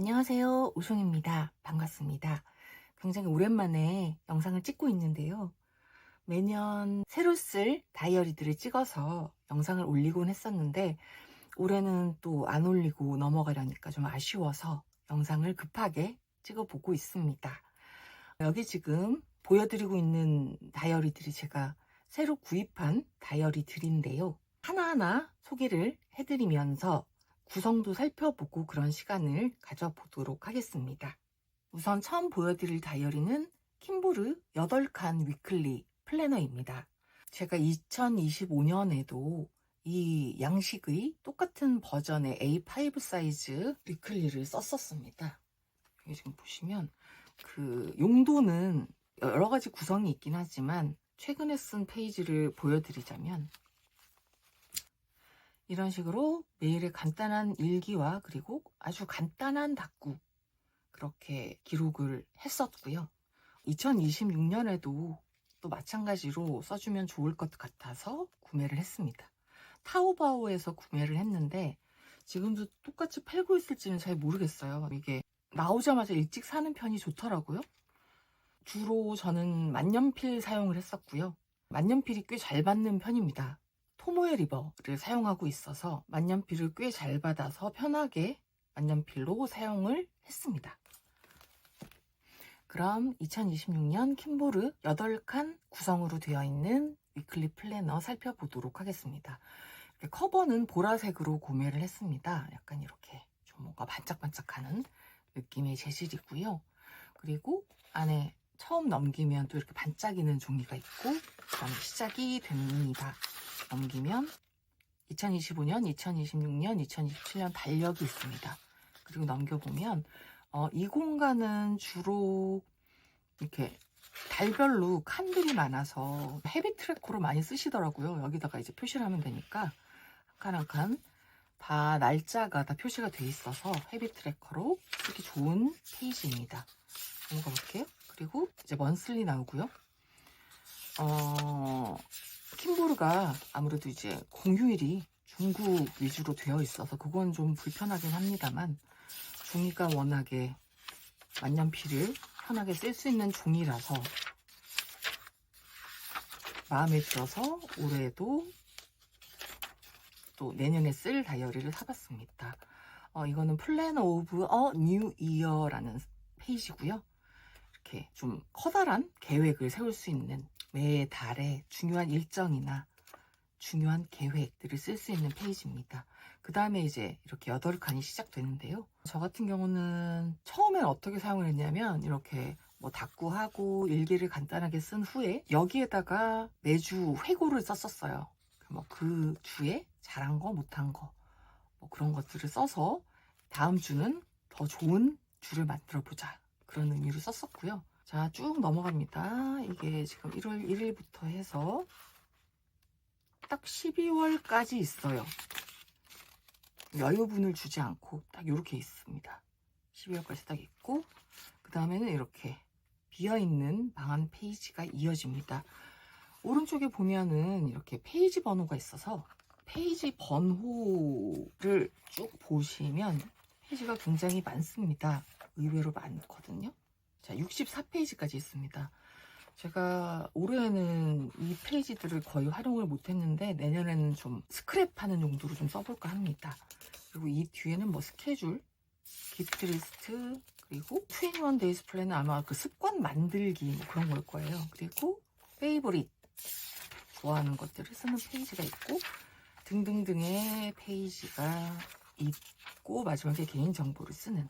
안녕하세요. 오숑입니다. 반갑습니다. 굉장히 오랜만에 영상을 찍고 있는데요. 매년 새로 쓸 다이어리들을 찍어서 영상을 올리곤 했었는데 올해는 또 안 올리고 넘어가려니까 좀 아쉬워서 영상을 급하게 찍어보고 있습니다. 여기 지금 보여드리고 있는 다이어리들이 제가 새로 구입한 다이어리들인데요. 하나하나 소개를 해드리면서 구성도 살펴보고 그런 시간을 가져보도록 하겠습니다. 우선 처음 보여드릴 다이어리는 킴보르 8칸 위클리 플래너입니다. 제가 2025년에도 이 양식의 똑같은 버전의 A5 사이즈 위클리를 썼었습니다. 여기 지금 보시면 그 용도는 여러 가지 구성이 있긴 하지만 최근에 쓴 페이지를 보여드리자면 이런 식으로 매일의 간단한 일기와 그리고 아주 간단한 답구 그렇게 기록을 했었고요. 2026년에도 또 마찬가지로 써주면 좋을 것 같아서 구매를 했습니다. 타오바오에서 구매를 했는데 지금도 똑같이 팔고 있을지는 잘 모르겠어요. 이게 나오자마자 일찍 사는 편이 좋더라고요. 주로 저는 만년필 사용을 했었고요. 만년필이 꽤 잘 받는 편입니다. 토모에 리버를 사용하고 있어서 만년필을 꽤 잘 받아서 편하게 만년필로 사용을 했습니다. 그럼 2026년 킴보르 8칸 구성으로 되어 있는 위클리 플래너 살펴보도록 하겠습니다. 커버는 보라색으로 구매를 했습니다. 약간 이렇게 좀 뭔가 반짝반짝하는 느낌의 재질이고요. 그리고 안에 처음 넘기면 또 이렇게 반짝이는 종이가 있고 그다음에 시작이 됩니다. 넘기면 2025년, 2026년, 2027년 달력이 있습니다. 그리고 넘겨보면 이 공간은 주로 이렇게 달별로 칸들이 많아서 헤비 트래커로 많이 쓰시더라고요. 여기다가 이제 표시를 하면 되니까 한 칸 한 칸 다 날짜가 다 표시가 돼 있어서 헤비 트래커로 쓰기 좋은 페이지입니다. 넘어가 볼게요. 그리고 이제 먼슬리 나오고요. 킴보르가 아무래도 이제 공휴일이 중국 위주로 되어 있어서 그건 좀 불편하긴 합니다만 종이가 워낙에 만년필을 편하게 쓸 수 있는 종이라서 마음에 들어서 올해도 또 내년에 쓸 다이어리를 사봤습니다. 이거는 플래너 오브 어 뉴 이어라는 페이지고요. 이렇게 좀 커다란 계획을 세울 수 있는 매달에 중요한 일정이나 중요한 계획들을 쓸 수 있는 페이지입니다. 그 다음에 이제 이렇게 8칸이 시작되는데요. 저 같은 경우는 처음엔 어떻게 사용을 했냐면 이렇게 뭐 답구하고 일기를 간단하게 쓴 후에 여기에다가 매주 회고를 썼었어요. 뭐 그 주에 잘한 거 못한 거 뭐 그런 것들을 써서 다음 주는 더 좋은 주를 만들어 보자 그런 의미로 썼었고요. 자, 쭉 넘어갑니다. 이게 지금 1월 1일부터 해서 딱 12월까지 있어요. 여유분을 주지 않고 딱 이렇게 있습니다. 12월까지 딱 있고 그 다음에는 이렇게 비어있는 방안 페이지가 이어집니다. 오른쪽에 보면은 이렇게 페이지 번호가 있어서 페이지 번호를 쭉 보시면 페이지가 굉장히 많습니다. 의외로 많거든요. 자, 64페이지까지 있습니다. 제가 올해는 이 페이지들을 거의 활용을 못했는데 내년에는 좀 스크랩하는 용도로 좀 써볼까 합니다. 그리고 이 뒤에는 뭐 스케줄, 기프트 리스트, 그리고 21 데이즈 플랜은 아마 그 습관 만들기 뭐 그런 걸 거예요. 그리고 페이보릿, 좋아하는 것들을 쓰는 페이지가 있고 등등등의 페이지가 있고 마지막에 개인정보를 쓰는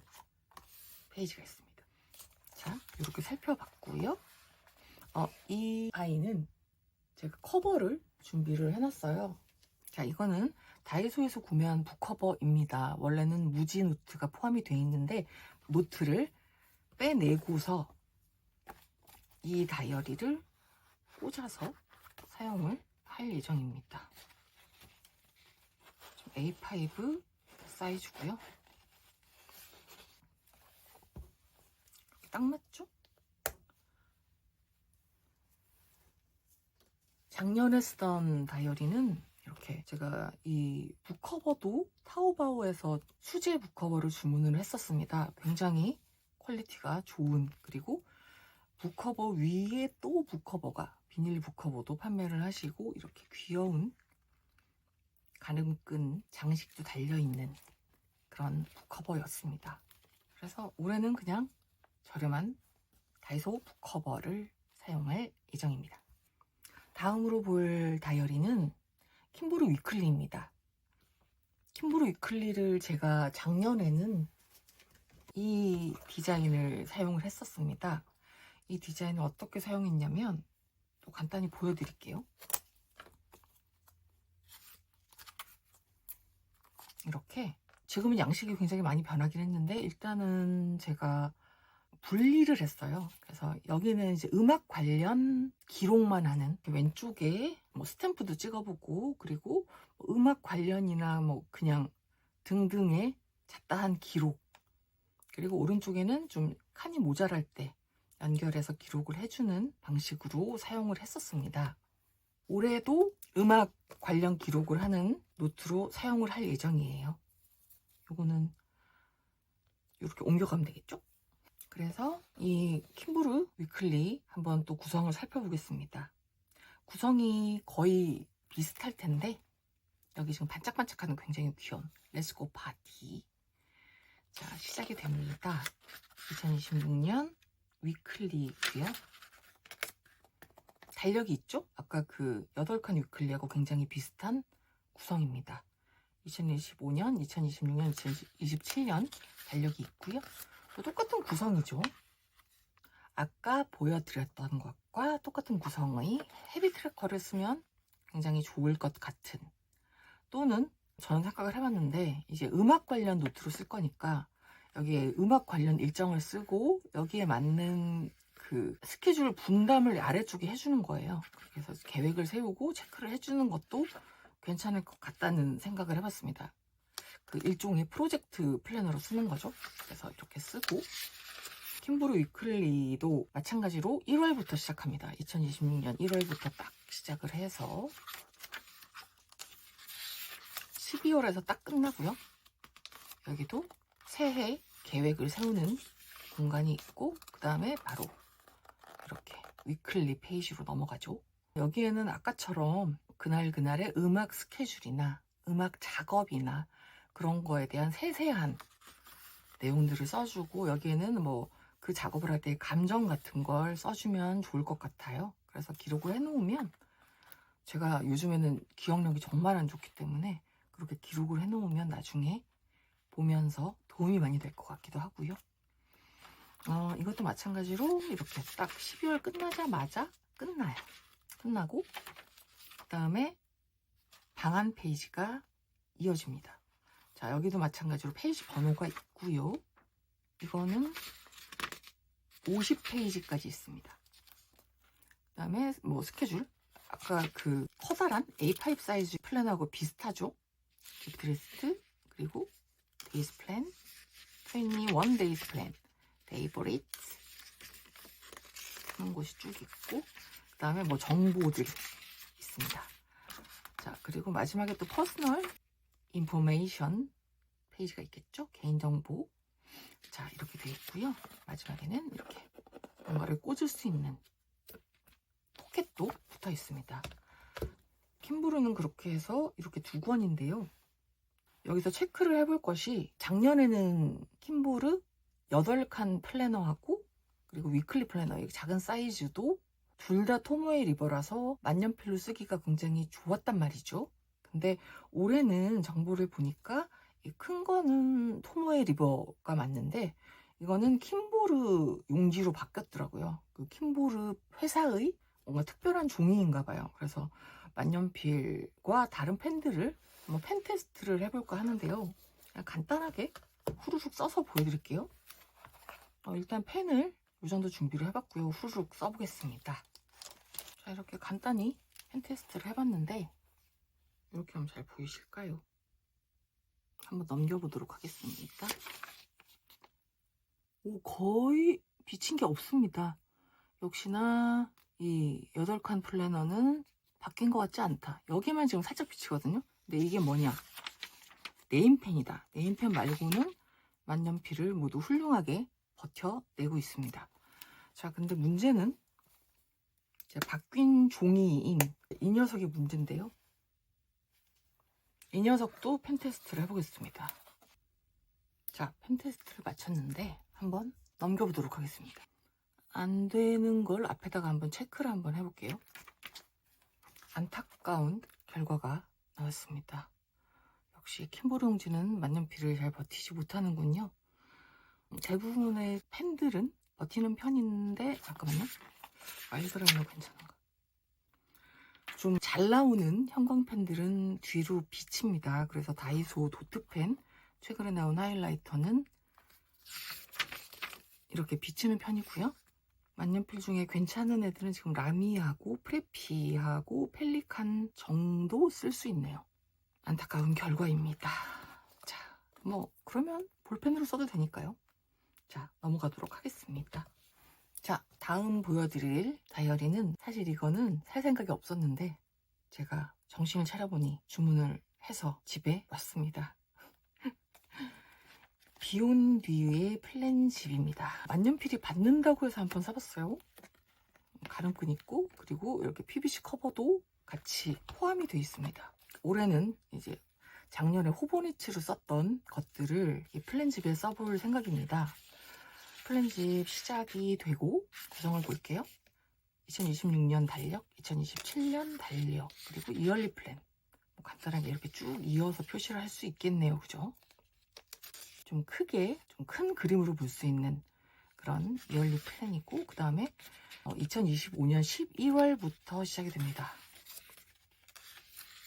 페이지가 있습니다. 자, 이렇게 살펴봤고요. 이 아이는 제가 커버를 준비를 해놨어요. 자, 이거는 다이소에서 구매한 북커버입니다. 원래는 무지 노트가 포함이 되어 있는데 노트를 빼내고서 이 다이어리를 꽂아서 사용을 할 예정입니다. A5 사이즈고요. 딱 맞죠? 작년에 쓰던 다이어리는 이렇게 이렇게 제가 이 북커버도 타오바오에서 수제 북커버를 주문을 했었습니다. 굉장히 퀄리티가 좋은, 그리고 북커버 위에 또 북커버가, 비닐 북커버도 판매를 하시고 이렇게 귀여운 가늠끈 장식도 달려있는 그런 북커버였습니다. 그래서 올해는 그냥 저렴한 다이소 북커버를 사용할 예정입니다. 다음으로 볼 다이어리는 킴보르 위클리입니다. 킴보르 위클리를 제가 작년에는 이 디자인을 사용을 했었습니다. 이 디자인을 어떻게 사용했냐면, 또 간단히 보여드릴게요. 이렇게 지금은 양식이 굉장히 많이 변하긴 했는데, 일단은 제가 분리를 했어요. 그래서 여기는 이제 음악 관련 기록만 하는, 왼쪽에 뭐 스탬프도 찍어보고, 그리고 음악 관련이나 뭐 그냥 등등의 잡다한 기록, 그리고 오른쪽에는 좀 칸이 모자랄 때 연결해서 기록을 해주는 방식으로 사용을 했었습니다. 올해도 음악 관련 기록을 하는 노트로 사용을 할 예정이에요. 요거는 이렇게 옮겨가면 되겠죠? 그래서 이 킴보르 위클리 한번 또 구성을 살펴보겠습니다. 구성이 거의 비슷할 텐데, 여기 지금 반짝반짝하는 굉장히 귀여운 렛츠고 파티. 자, 시작이 됩니다. 2026년 위클리고요. 달력이 있죠? 아까 그 8칸 위클리하고 굉장히 비슷한 구성입니다. 2025년, 2026년, 2027년 달력이 있고요. 똑같은 구성이죠. 아까 보여드렸던 것과 똑같은 구성의 헤비 트래커를 쓰면 굉장히 좋을 것 같은, 또는 저는 생각을 해봤는데, 이제 음악 관련 노트로 쓸 거니까 여기에 음악 관련 일정을 쓰고 여기에 맞는 그 스케줄 분담을 아래쪽에 해주는 거예요. 그래서 계획을 세우고 체크를 해주는 것도 괜찮을 것 같다는 생각을 해봤습니다. 그 일종의 프로젝트 플래너로 쓰는 거죠. 그래서 이렇게 쓰고, 킴보르 위클리도 마찬가지로 1월부터 시작합니다. 2026년 1월부터 딱 시작을 해서 12월에서 딱 끝나고요. 여기도 새해 계획을 세우는 공간이 있고, 그 다음에 바로 이렇게 위클리 페이지로 넘어가죠. 여기에는 아까처럼 그날그날의 음악 스케줄이나 음악 작업이나 그런 거에 대한 세세한 내용들을 써주고, 여기에는 뭐 그 작업을 할 때 감정 같은 걸 써주면 좋을 것 같아요. 그래서 기록을 해놓으면, 제가 요즘에는 기억력이 정말 안 좋기 때문에 그렇게 기록을 해놓으면 나중에 보면서 도움이 많이 될 것 같기도 하고요. 이것도 마찬가지로 이렇게 딱 12월 끝나자마자 끝나요. 끝나고 그 다음에 방안 페이지가 이어집니다. 자, 여기도 마찬가지로 페이지 번호가 있고요. 이거는 50페이지까지 있습니다. 그 다음에 뭐 스케줄, 아까 그 커다란 A5 사이즈 플랜하고 비슷하죠. 기프트리스트, 그리고 데이즈 플랜, 21 데이즈 플랜, 페이보릿 하는 곳이 쭉 있고, 그 다음에 뭐 정보들 있습니다. 자, 그리고 마지막에 또 퍼스널 인포메이션 페이지가 있겠죠. 개인정보. 자, 이렇게 되어 있고요. 마지막에는 이렇게 뭔가를 꽂을 수 있는 포켓도 붙어 있습니다. 킴보르는 그렇게 해서 이렇게 2권인데요. 여기서 체크를 해볼 것이, 작년에는 킴보르 8칸 플래너하고 그리고 위클리 플래너, 이 작은 사이즈도 둘 다 토모에 리버라서 만년필로 쓰기가 굉장히 좋았단 말이죠. 근데 올해는 정보를 보니까 이 큰 거는 토모에 리버가 맞는데, 이거는 킴보르 용지로 바뀌었더라고요. 그 킴보르 회사의 뭔가 특별한 종이인가 봐요. 그래서 만년필과 다른 펜들을 한번 펜 테스트를 해볼까 하는데요. 그냥 간단하게 후루룩 써서 보여드릴게요. 일단 펜을 이 정도 준비를 해봤고요. 후루룩 써보겠습니다. 자, 이렇게 간단히 펜 테스트를 해봤는데, 이렇게 하면 잘 보이실까요? 한번 넘겨보도록 하겠습니다. 거의 비친 게 없습니다. 역시나 이 8칸 플래너는 바뀐 것 같지 않다. 여기만 지금 살짝 비치거든요. 근데 이게 뭐냐? 네임펜이다. 네임펜 말고는 만년필을 모두 훌륭하게 버텨내고 있습니다. 자, 근데 문제는 이제 바뀐 종이인 이 녀석이 문제인데요. 이 녀석도 펜 테스트를 해보겠습니다. 자, 펜 테스트를 마쳤는데 한번 넘겨보도록 하겠습니다. 안 되는 걸 앞에다가 한번 체크를 한번 해볼게요. 안타까운 결과가 나왔습니다. 역시 킴보르 용지는 만년필을 잘 버티지 못하는군요. 대부분의 펜들은 버티는 편인데, 잠깐만요. 와일드라이너 괜찮은가? 좀 잘 나오는 형광펜들은 뒤로 비칩니다. 그래서 다이소 도트펜, 최근에 나온 하이라이터는 이렇게 비치는 편이고요. 만년필 중에 괜찮은 애들은 지금 라미하고 프레피하고 펠리칸 정도 쓸 수 있네요. 안타까운 결과입니다. 자, 뭐 그러면 볼펜으로 써도 되니까요. 자, 넘어가도록 하겠습니다. 자, 다음 보여드릴 다이어리는 사실 이거는 살 생각이 없었는데 제가 정신을 차려보니 주문을 해서 집에 왔습니다. 비온 뒤의 플랜집입니다. 만년필이 받는다고 해서 한번 사봤어요. 가름끈 있고 그리고 이렇게 PVC 커버도 같이 포함이 되어 있습니다. 올해는 이제 작년에 호보니치로 썼던 것들을 이 플랜집에 써볼 생각입니다. 플랜집 시작이 되고 구성을 볼게요. 2026년 달력, 2027년 달력, 그리고 이얼리 플랜. 뭐 간단하게 이렇게 쭉 이어서 표시를 할 수 있겠네요. 그죠? 좀 크게, 좀 큰 그림으로 볼 수 있는 그런 이얼리 플랜이고, 그 다음에 2025년 11월부터 시작이 됩니다.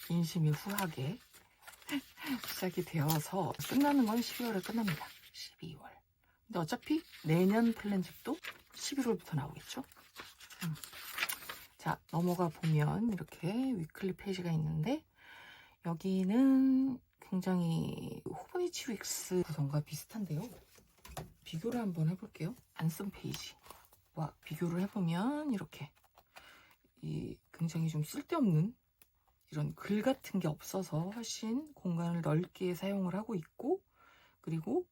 인심이 후하게 시작이 되어서 끝나는 건 12월에 끝납니다. 12월. 근데 어차피 내년 플랜집도 11월부터 나오겠죠? 자, 넘어가 보면 이렇게 위클리 페이지가 있는데 여기는 굉장히 호보니치 윅스 구성과 비슷한데요. 비교를 한번 해볼게요. 안 쓴 페이지와 비교를 해보면 이렇게 굉장히 좀 쓸데없는 이런 글 같은 게 없어서 훨씬 공간을 넓게 사용을 하고 있고, 그리고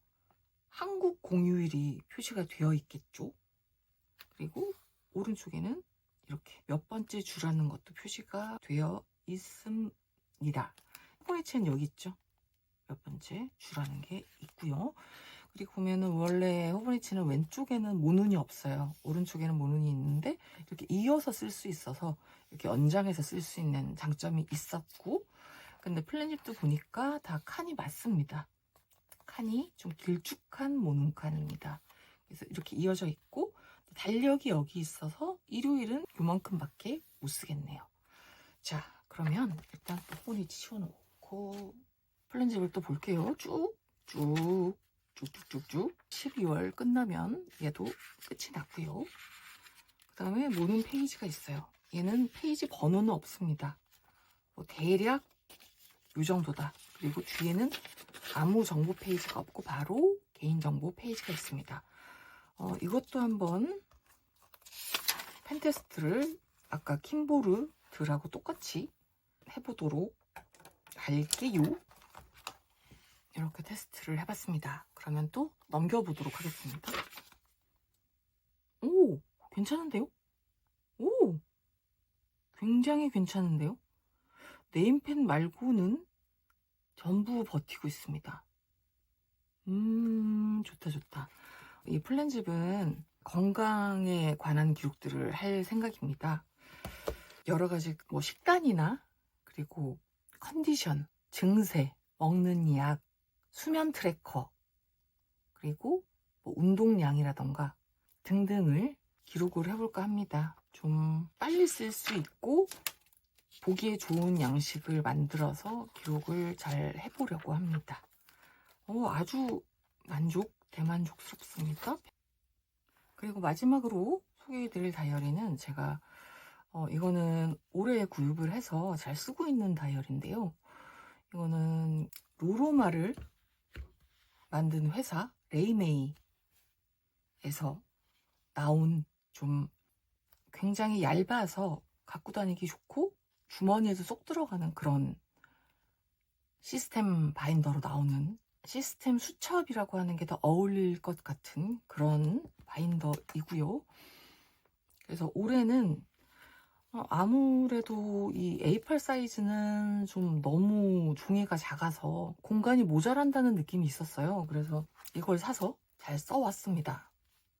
한국 공휴일이 표시가 되어 있겠죠. 그리고 오른쪽에는 이렇게 몇 번째 주라는 것도 표시가 되어 있습니다. 호보니치는 여기 있죠. 몇 번째 주라는 게 있고요. 그리고 보면은 원래 호보니치는 왼쪽에는 모눈이 없어요. 오른쪽에는 모눈이 있는데 이렇게 이어서 쓸 수 있어서 이렇게 연장해서 쓸 수 있는 장점이 있었고, 근데 플랜집도 보니까 다 칸이 맞습니다. 칸이 좀 길쭉한 모눈칸입니다. 그래서 이렇게 이어져 있고 달력이 여기 있어서 일요일은 요만큼밖에 못 쓰겠네요. 자, 그러면 일단 또 호보니치 치워놓고 플랜집을 또 볼게요. 쭉쭉 12월 끝나면 얘도 끝이 나고요. 그 다음에 모눈 페이지가 있어요. 얘는 페이지 번호는 없습니다. 뭐 대략 이 정도다. 그리고 뒤에는 아무 정보 페이지가 없고 바로 개인정보 페이지가 있습니다. 이것도 한번 펜 테스트를 아까 킴보르드라고 똑같이 해보도록 할게요. 이렇게 테스트를 해봤습니다. 그러면 또 넘겨보도록 하겠습니다. 오, 괜찮은데요? 오, 굉장히 괜찮은데요? 네임펜 말고는 전부 버티고 있습니다. 좋다, 좋다. 이 플랜집은 건강에 관한 기록들을 할 생각입니다. 여러 가지 뭐 식단이나 그리고 컨디션, 증세, 먹는 약, 수면 트래커, 그리고 뭐 운동량이라던가 등등을 기록을 해볼까 합니다. 좀 빨리 쓸 수 있고 보기에 좋은 양식을 만들어서 기록을 잘 해보려고 합니다. 아주 대만족스럽습니다. 그리고 마지막으로 소개해드릴 다이어리는 제가 이거는 올해 구입을 해서 잘 쓰고 있는 다이어리인데요. 이거는 로로마를 만든 회사 레이메이에서 나온 좀 굉장히 얇아서 갖고 다니기 좋고 주머니에도 쏙 들어가는 그런 시스템 바인더로 나오는, 시스템 수첩이라고 하는 게 더 어울릴 것 같은 그런 바인더이고요. 그래서 올해는 아무래도 이 A8 사이즈는 좀 너무 종이가 작아서 공간이 모자란다는 느낌이 있었어요. 그래서 이걸 사서 잘 써왔습니다.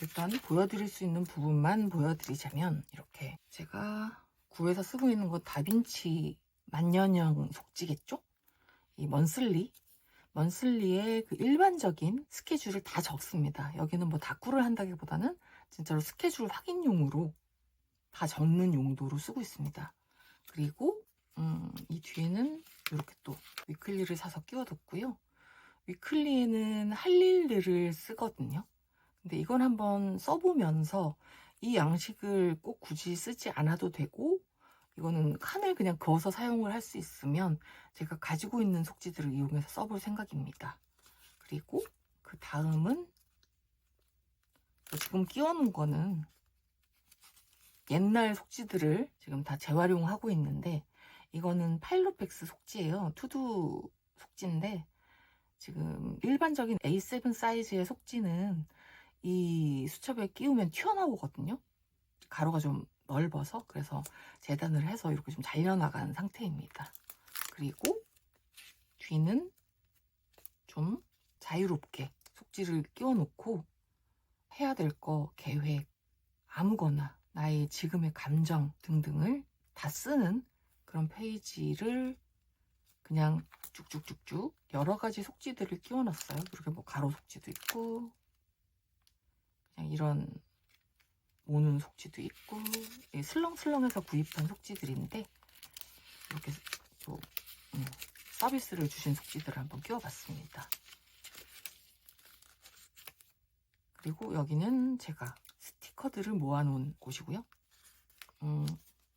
일단 보여드릴 수 있는 부분만 보여드리자면, 이렇게 제가 구에서 쓰고 있는 건 다빈치 만년형 속지겠죠? 이 먼슬리의 그 일반적인 스케줄을 다 적습니다. 여기는 뭐 다꾸를 한다기보다는 진짜로 스케줄 확인용으로 다 적는 용도로 쓰고 있습니다. 그리고 이 뒤에는 이렇게 또 위클리를 사서 끼워뒀고요. 위클리에는 할릴르를 쓰거든요. 근데 이건 한번 써보면서 이 양식을 꼭 굳이 쓰지 않아도 되고, 이거는 칸을 그냥 그어서 사용을 할 수 있으면 제가 가지고 있는 속지들을 이용해서 써볼 생각입니다. 그리고 그 다음은 지금 끼워놓은 거는 옛날 속지들을 지금 다 재활용하고 있는데, 이거는 파일로펙스 속지예요. 투두 속지인데, 지금 일반적인 A7 사이즈의 속지는 이 수첩에 끼우면 튀어나오거든요. 가로가 좀 넓어서. 그래서 재단을 해서 이렇게 좀 잘려나간 상태입니다. 그리고 뒤는 좀 자유롭게 속지를 끼워 놓고 해야 될 거, 계획, 아무거나 나의 지금의 감정 등등을 다 쓰는 그런 페이지를 그냥 쭉쭉쭉쭉 여러 가지 속지들을 끼워 놨어요. 이렇게 뭐 가로 속지도 있고, 그냥 이런 모는 속지도 있고, 슬렁슬렁해서 구입한 속지들인데, 이렇게 또 서비스를 주신 속지들을 한번 끼워봤습니다. 그리고 여기는 제가 스티커들을 모아놓은 곳이고요.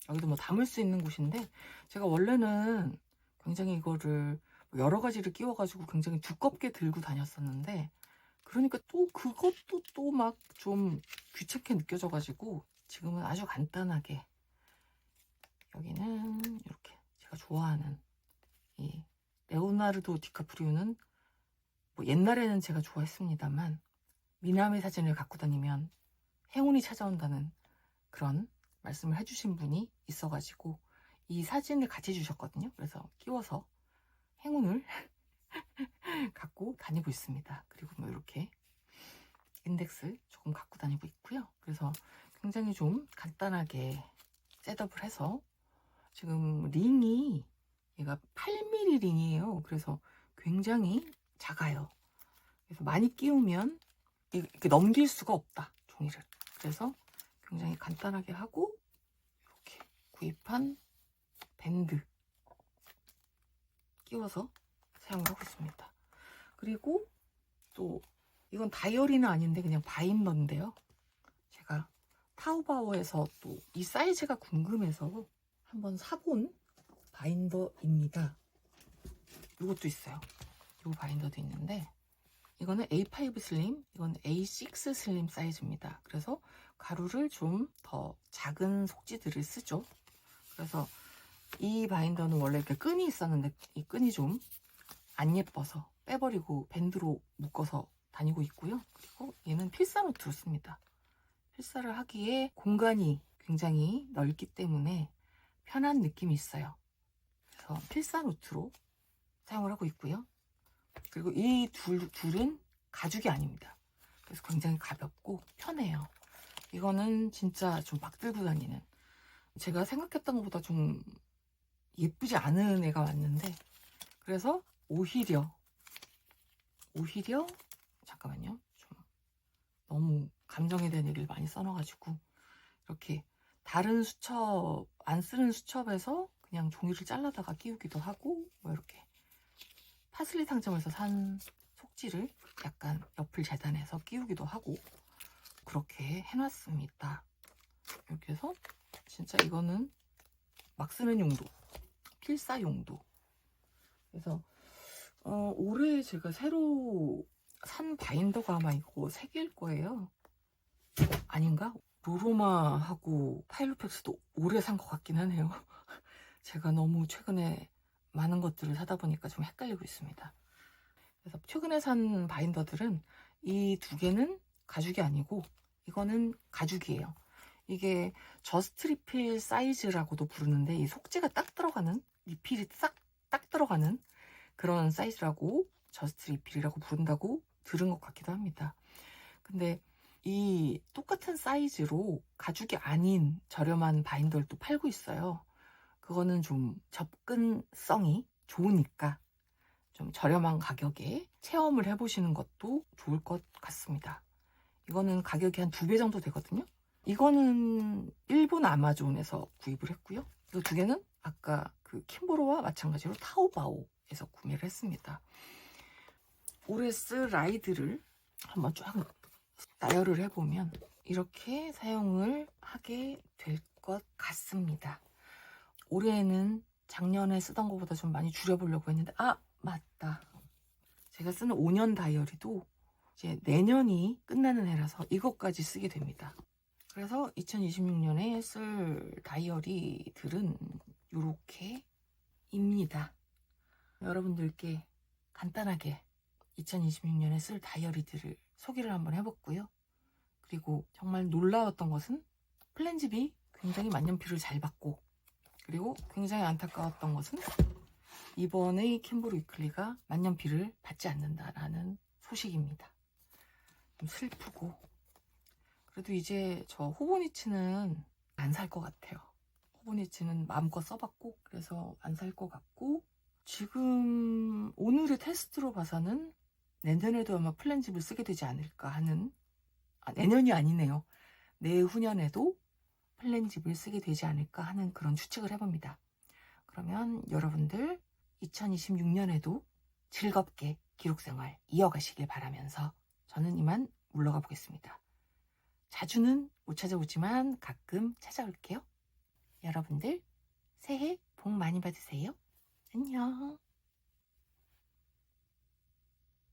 여기도 뭐 담을 수 있는 곳인데, 제가 원래는 굉장히 이거를 여러 가지를 끼워가지고 굉장히 두껍게 들고 다녔었는데, 그러니까 또 그것도 또 막 좀 귀찮게 느껴져가지고 지금은 아주 간단하게, 여기는 이렇게 제가 좋아하는 이 레오나르도 디카프리오는 뭐 옛날에는 제가 좋아했습니다만, 미남의 사진을 갖고 다니면 행운이 찾아온다는 그런 말씀을 해주신 분이 있어가지고 이 사진을 같이 주셨거든요. 그래서 끼워서 행운을 갖고 다니고 있습니다. 그리고 뭐 이렇게 인덱스 조금 갖고 다니고 있고요. 그래서 굉장히 좀 간단하게 셋업을 해서, 지금 링이 얘가 8mm 링이에요. 그래서 굉장히 작아요. 그래서 많이 끼우면 이렇게 넘길 수가 없다, 종이를. 그래서 굉장히 간단하게 하고, 이렇게 구입한 밴드 끼워서 사용을 하고 있습니다. 그리고 또 이건 다이어리는 아닌데 그냥 바인더인데요. 제가 타오바오에서 또 이 사이즈가 궁금해서 한번 사본 바인더입니다. 이것도 있어요. 이 바인더도 있는데, 이거는 A5 슬림, 이건 A6 슬림 사이즈입니다. 그래서 가루를 좀 더 작은 속지들을 쓰죠. 그래서 이 바인더는 원래 이렇게 끈이 있었는데 이 끈이 좀 안 예뻐서 빼버리고 밴드로 묶어서 다니고 있고요. 그리고 얘는 필사 노트로 씁니다. 필사를 하기에 공간이 굉장히 넓기 때문에 편한 느낌이 있어요. 그래서 필사 노트로 사용을 하고 있고요. 그리고 이 둘은 가죽이 아닙니다. 그래서 굉장히 가볍고 편해요. 이거는 진짜 좀 막 들고 다니는, 제가 생각했던 것보다 좀 예쁘지 않은 애가 왔는데, 그래서 오히려 잠깐만요. 좀 너무 감정에 대한 얘기를 많이 써놔가지고, 이렇게 다른 수첩, 안 쓰는 수첩에서 그냥 종이를 잘라다가 끼우기도 하고, 뭐 이렇게 파슬리 상점에서 산 속지를 약간 옆을 재단해서 끼우기도 하고, 그렇게 해놨습니다. 이렇게 해서 진짜 이거는 막 쓰는 용도, 필사 용도. 그래서 올해 제가 새로 산 바인더가 아마 이거 3개일 거예요. 아닌가? 로로마하고 파일로펙스도 올해 산 것 같긴 하네요. 제가 너무 최근에 많은 것들을 사다 보니까 좀 헷갈리고 있습니다. 그래서 최근에 산 바인더들은 이 두 개는 가죽이 아니고 이거는 가죽이에요. 이게 저스트 리필 사이즈라고도 부르는데 이 속지가 딱 들어가는, 리필이 딱 들어가는 그런 사이즈라고 저스트 리필이라고 부른다고 들은 것 같기도 합니다. 근데 이 똑같은 사이즈로 가죽이 아닌 저렴한 바인더를 또 팔고 있어요. 그거는 좀 접근성이 좋으니까 좀 저렴한 가격에 체험을 해보시는 것도 좋을 것 같습니다. 이거는 가격이 한 2배 정도 되거든요. 이거는 일본 아마존에서 구입을 했고요. 이 두 개는 아까 그 킴보로와 마찬가지로 타오바오에서 구매를 했습니다. 올해 쓸 라이드를 한번 쫙 나열을 해보면 이렇게 사용을 하게 될 것 같습니다. 올해는 작년에 쓰던 것보다 좀 많이 줄여보려고 했는데, 아, 맞다. 제가 쓰는 5년 다이어리도 이제 내년이 끝나는 해라서 이것까지 쓰게 됩니다. 그래서 2026년에 쓸 다이어리들은 요렇게입니다. 여러분들께 간단하게 2026년에 쓸 다이어리들을 소개를 한번 해봤고요. 그리고 정말 놀라웠던 것은 플랜집이 굉장히 만년필을 잘 받고, 그리고 굉장히 안타까웠던 것은 이번의 킴보로 위클리가 만년필을 받지 않는다라는 소식입니다. 좀 슬프고, 그래도 이제 저 호보니치는 안 살 것 같아요. 호보니치는 마음껏 써봤고, 그래서 안 살 것 같고, 지금 오늘의 테스트로 봐서는 내년에도 아마 플랜집을 쓰게 되지 않을까 하는, 내년이 아니네요. 내후년에도 플랜집을 쓰게 되지 않을까 하는 그런 추측을 해봅니다. 그러면 여러분들 2026년에도 즐겁게 기록생활 이어가시길 바라면서 저는 이만 물러가 보겠습니다. 자주는 못 찾아오지만 가끔 찾아올게요. 여러분들 새해 복 많이 받으세요. 안녕.